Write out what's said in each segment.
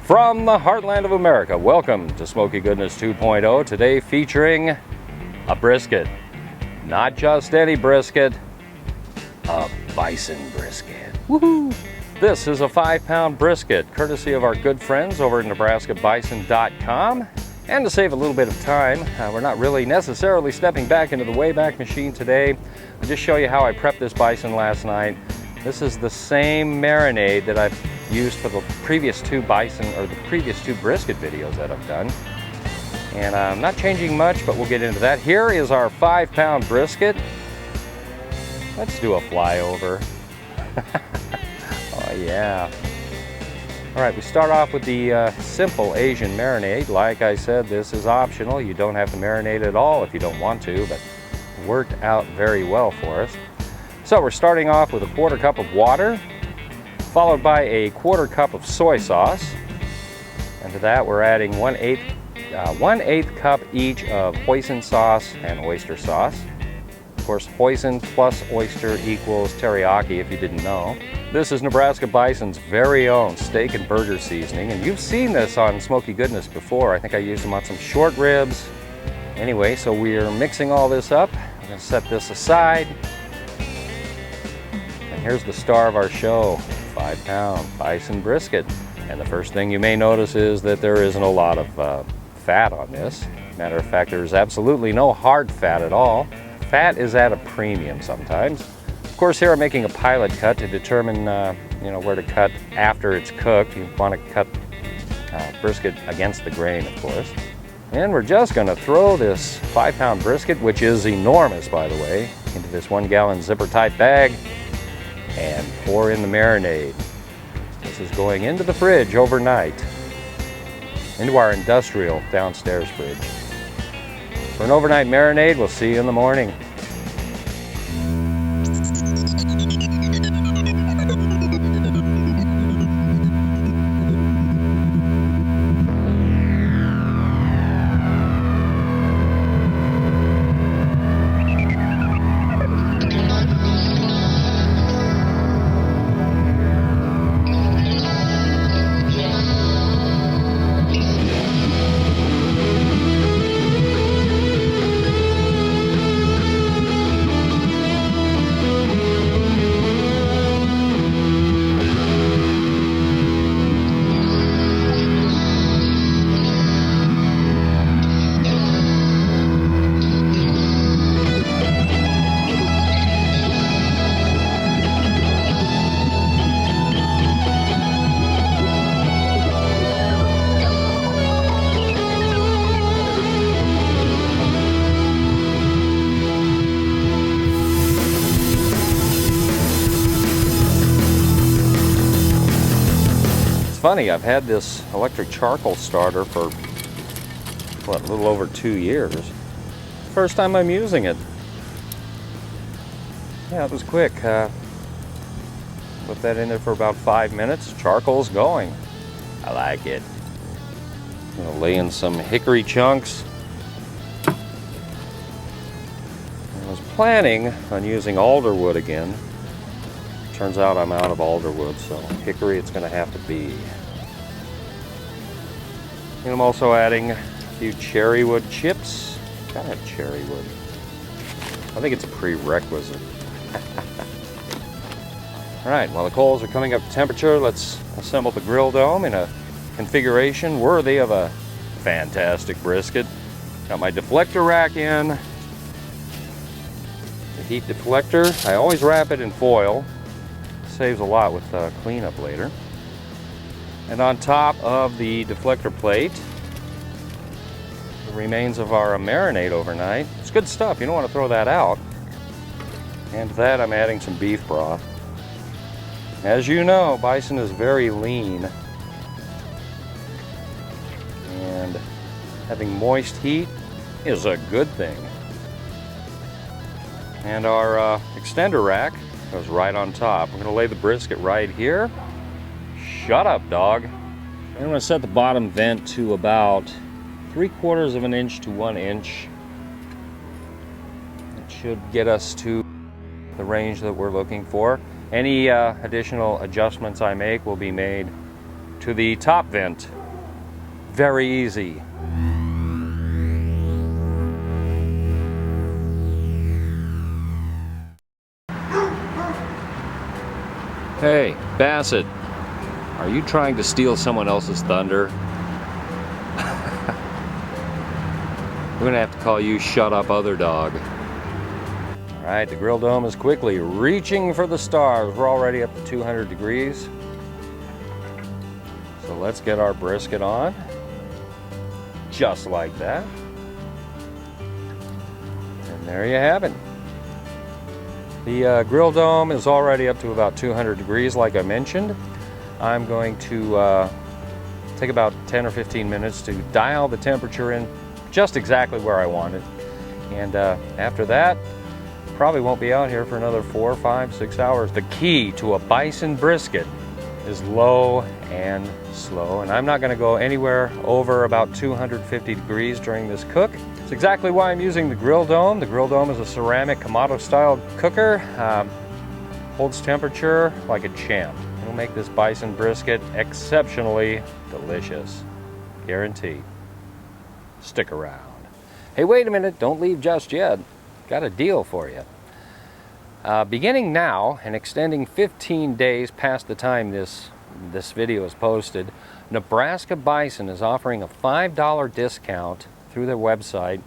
From the heartland of America, welcome to Smoky Goodness 2.0. Today featuring a brisket. Not just any brisket, a bison brisket. Woohoo! This is a 5-pound brisket, courtesy of our good friends over at NebraskaBison.com. And to save a little bit of time, we're not really necessarily stepping back into the Wayback Machine today. I'll just show you how I prepped this bison last night. This is the same marinade that I've used for the previous two bison, or the previous two brisket videos that I've done. And I'm not changing much, but we'll get into that. Here is our 5-pound brisket. Let's do a flyover. Oh yeah. All right, we start off with the simple Asian marinade. Like I said, this is optional. You don't have to marinate at all if you don't want to, but it worked out very well for us. So we're starting off with a 1/4 cup of water, followed by a 1/4 cup of soy sauce. And to that we're adding 1/8 cup each of hoisin sauce and oyster sauce. Of course, hoisin plus oyster equals teriyaki, if you didn't know. This is Nebraska Bison's very own steak and burger seasoning, and you've seen this on Smoky Goodness before. I think I used them on some short ribs. Anyway, so we're mixing all this up. I'm gonna set this aside. And here's the star of our show, 5-pound bison brisket. And the first thing you may notice is that there isn't a lot of fat on this. Matter of fact, there's absolutely no hard fat at all. Fat is at a premium sometimes. Of course, here I'm making a pilot cut to determine where to cut after it's cooked. You want to cut brisket against the grain, of course. And we're just going to throw this 5-pound brisket, which is enormous, by the way, into this 1-gallon zipper-type bag and pour in the marinade. This is going into the fridge overnight, into our industrial downstairs fridge. For an overnight marinade, we'll see you in the morning. Funny, I've had this electric charcoal starter for what, a little over 2 years. First time I'm using it. Yeah, it was quick. Put that in there for about 5 minutes. Charcoal's going. I like it. I'm gonna lay in some hickory chunks. I was planning on using alder wood again. Turns out I'm out of alder wood, so hickory it's going to have to be. And I'm also adding a few cherry wood chips. Gotta have cherry wood. I think it's a prerequisite. Alright, while the coals are coming up to temperature, let's assemble the grill dome in a configuration worthy of a fantastic brisket. Got my deflector rack in. The heat deflector, I always wrap it in foil. Saves a lot with cleanup later. And on top of the deflector plate, the remains of our marinade overnight. It's good stuff, you don't want to throw that out. And to that I'm adding some beef broth. As you know, bison is very lean. And having moist heat is a good thing. And our extender rack goes right on top. We're going to lay the brisket right here. Shut up, dog. I'm going to set the bottom vent to about 3/4 of an inch to 1 inch. It should get us to the range that we're looking for. Any additional adjustments I make will be made to the top vent. Very easy. Hey, Bassett, are you trying to steal someone else's thunder? We're gonna have to call you Shut Up Other Dog. All right, the grill dome is quickly reaching for the stars. We're already up to 200 degrees. So let's get our brisket on. Just like that. And there you have it. The grill dome is already up to about 200 degrees, like I mentioned. I'm going to take about 10 or 15 minutes to dial the temperature in just exactly where I want it. And after that, probably won't be out here for another 4, 5, 6 hours. The key to a bison brisket is low and slow, and I'm not going to go anywhere over about 250 degrees during this cook. It's exactly why I'm using the grill dome. The grill dome is a ceramic Kamado style cooker. Holds temperature like a champ. It'll make this bison brisket exceptionally delicious. Guaranteed. Stick around. Hey, wait a minute, don't leave just yet. Got a deal for you. Beginning now and extending 15 days past the time this video is posted, Nebraska Bison is offering a $5 discount through their website,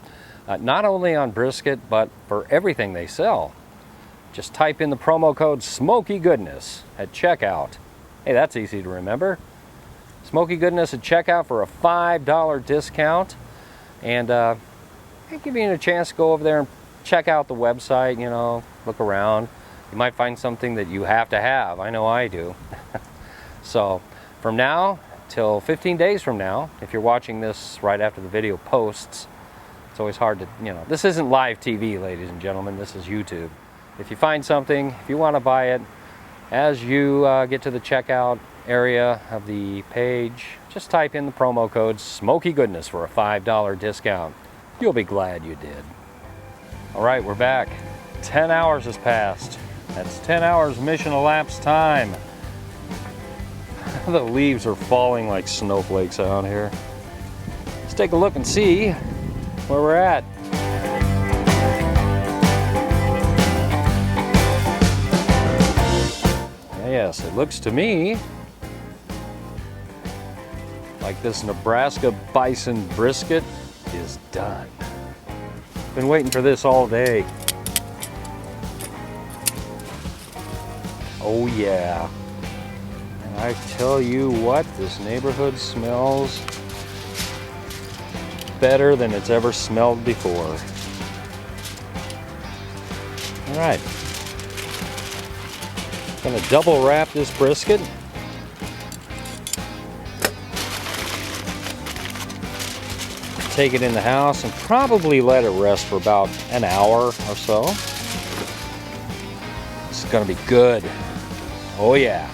not only on brisket, but for everything they sell. Just type in the promo code Smoky Goodness at checkout. Hey, that's easy to remember. Smoky Goodness at checkout for a $5 discount. And give you a chance to go over there and check out the website, you know, look around. You might find something that you have to have. I know I do. So from now till 15 days from now, if you're watching this right after the video posts, it's always hard to, you know, this isn't live TV, ladies and gentlemen, this is YouTube. If you find something, if you want to buy it, as you get to the checkout area of the page, just type in the promo code Smoky Goodness for a $5 discount. You'll be glad you did. All right, we're back. 10 hours has passed. That's 10 hours mission elapsed time. The leaves are falling like snowflakes out here. Let's take a look and see where we're at. Yes, it looks to me like this Nebraska Bison brisket is done. Been waiting for this all day. Oh yeah. And I tell you what, this neighborhood smells better than it's ever smelled before. All right. Gonna double wrap this brisket. Take it in the house and probably let it rest for about an hour or so. It's gonna be good. Oh yeah.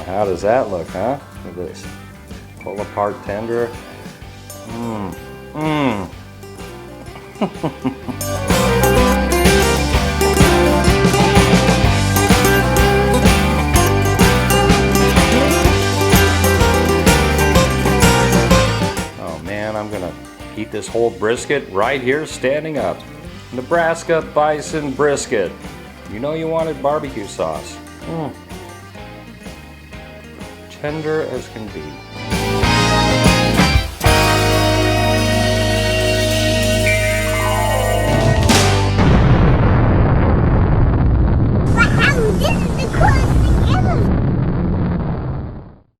How does that look, huh? Look at this. Pull apart tender. Oh man, I'm gonna eat this whole brisket right here standing up. Nebraska Bison Brisket. You know you wanted barbecue sauce. Tender as can be.